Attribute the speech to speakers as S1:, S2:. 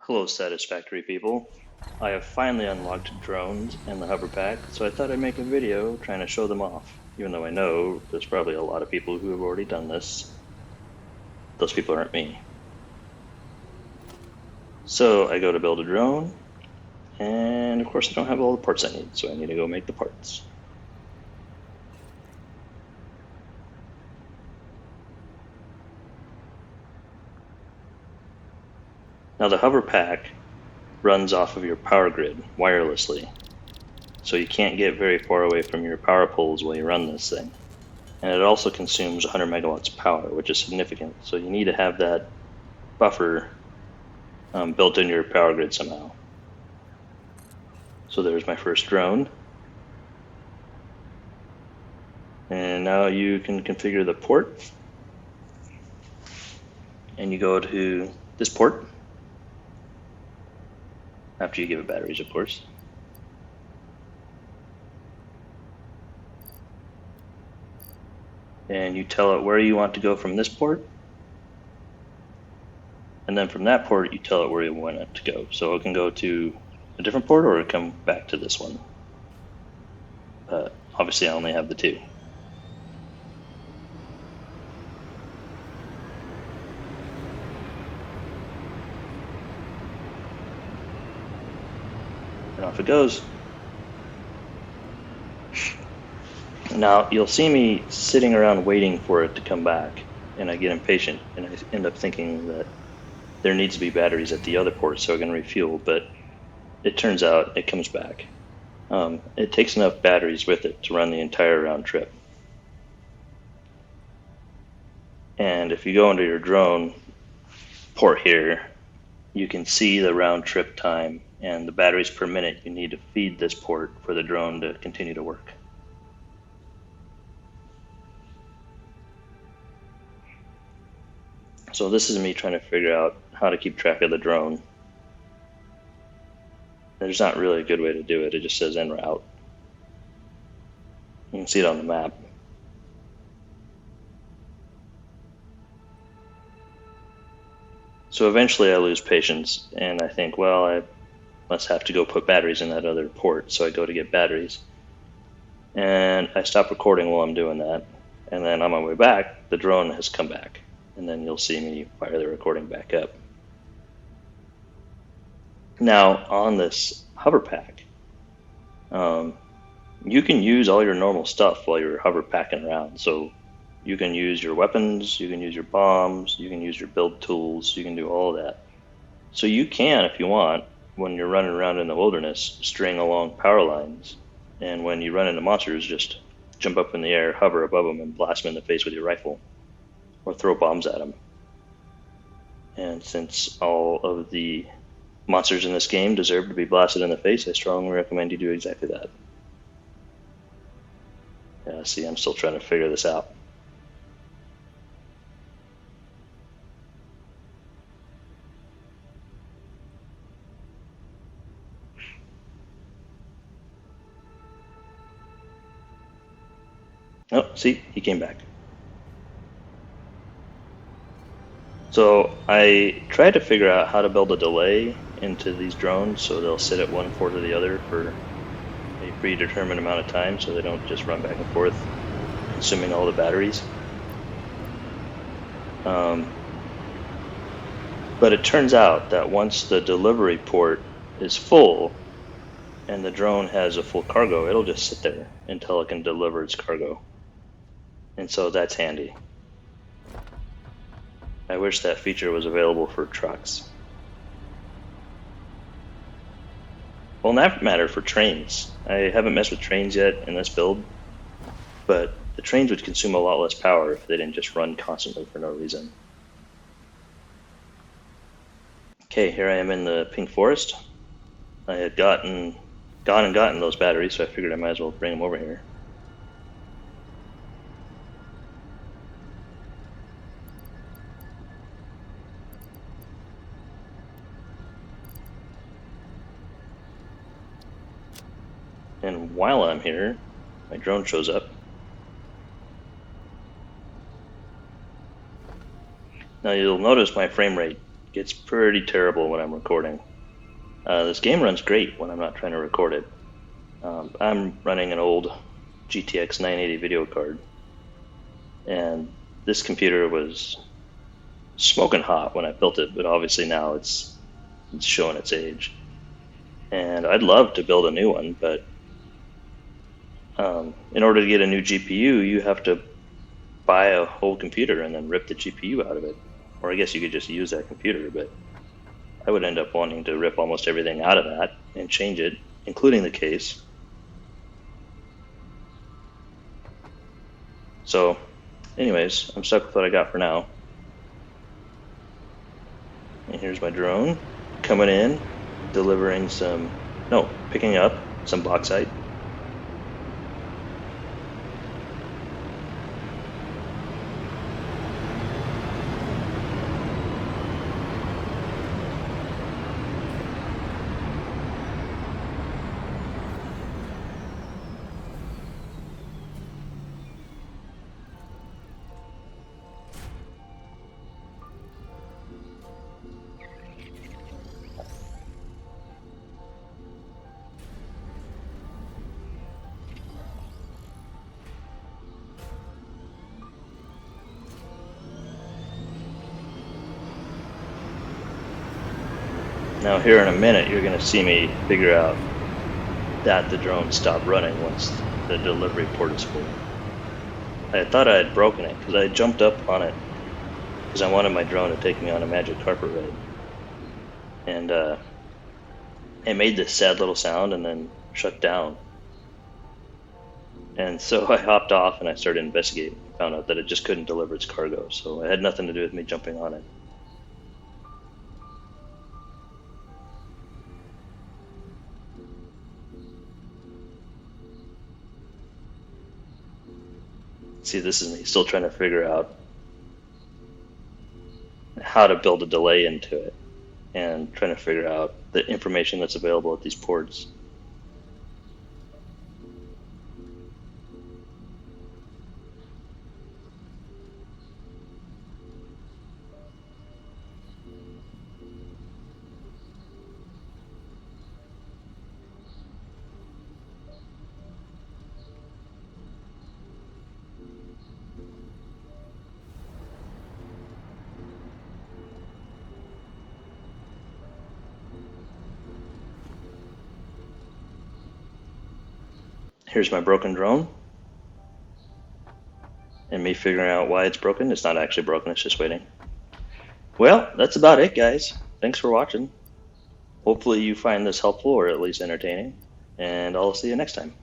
S1: Hello, Satisfactory people. I have finally unlocked drones and the hover pack, so I thought I'd make a video trying to show them off. Even though I know there's probably a lot of people who have already done this, those people aren't me. So I go to build a drone, and of course I don't have all the parts I need, so I need to go make the parts. Now the hover pack runs off of your power grid wirelessly, so you can't get very far away from your power poles while you run this thing. And it also consumes 100 megawatts of power, which is significant. So you need to have that buffer built into your power grid somehow. So there's my first drone. And now you can configure the port. And you go to this port, after you give it batteries, of course. And you tell it where you want to go from this port. And then from that port, you tell it where you want it to go. So it can go to a different port or it can come back to this one. Obviously, I only have the two. And off it goes. Now, you'll see me sitting around waiting for it to come back, and I get impatient, and I end up thinking that there needs to be batteries at the other port so I can refuel, but it turns out it comes back. It takes enough batteries with it to run the entire round trip. And if you go into your drone port here, you can see the round trip time and the batteries per minute you need to feed this port for the drone to continue to work. So this is me trying to figure out how to keep track of the drone. There's not really a good way to do it. It just says en route. You can see it on the map. So eventually I lose patience and I think, well, I must have to go put batteries in that other port. So I go to get batteries. And I stop recording while I'm doing that. And then on my way back, the drone has come back. And then you'll see me fire the recording back up. Now, on this hover pack, you can use all your normal stuff while you're hover packing around. So you can use your weapons, you can use your bombs, you can use your build tools, you can do all of that. So you can, if you want, when you're running around in the wilderness, string along power lines. And when you run into monsters, just jump up in the air, hover above them, and blast them in the face with your rifle. Or throw bombs at them. And since all of the monsters in this game deserve to be blasted in the face, I strongly recommend you do exactly that. Yeah, see, I'm still trying to figure this out. Oh, see, he came back. So I tried to figure out how to build a delay into these drones so they'll sit at one port or the other for a predetermined amount of time so they don't just run back and forth, consuming all the batteries. But it turns out that once the delivery port is full and the drone has a full cargo, it'll just sit there until it can deliver its cargo. And so that's handy. I wish that feature was available for trucks. Well, in that matter, for trains. I haven't messed with trains yet in this build, but the trains would consume a lot less power if they didn't just run constantly for no reason. Okay, here I am in the pink forest. I had gone and gotten those batteries, so I figured I might as well bring them over here. And while I'm here, my drone shows up. Now you'll notice my frame rate gets pretty terrible when I'm recording. This game runs great when I'm not trying to record it. I'm running an old GTX 980 video card, and this computer was smoking hot when I built it, but obviously now it's showing its age. And I'd love to build a new one, but in order to get a new GPU, you have to buy a whole computer and then rip the GPU out of it. Or I guess you could just use that computer, but I would end up wanting to rip almost everything out of that and change it, including the case. So anyways, I'm stuck with what I got for now. And here's my drone coming in, delivering picking up some bauxite. Now here in a minute, you're going to see me figure out that the drone stopped running once the delivery port is full. I thought I had broken it because I jumped up on it because I wanted my drone to take me on a magic carpet ride. And it made this sad little sound and then shut down. And so I hopped off and I started investigating. I found out that it just couldn't deliver its cargo, so it had nothing to do with me jumping on it. See, this is me still trying to figure out how to build a delay into it and trying to figure out the information that's available at these ports. Here's my broken drone, and me figuring out why it's broken. It's not actually broken, it's just waiting. Well, that's about it, guys. Thanks for watching. Hopefully you find this helpful or at least entertaining, and I'll see you next time.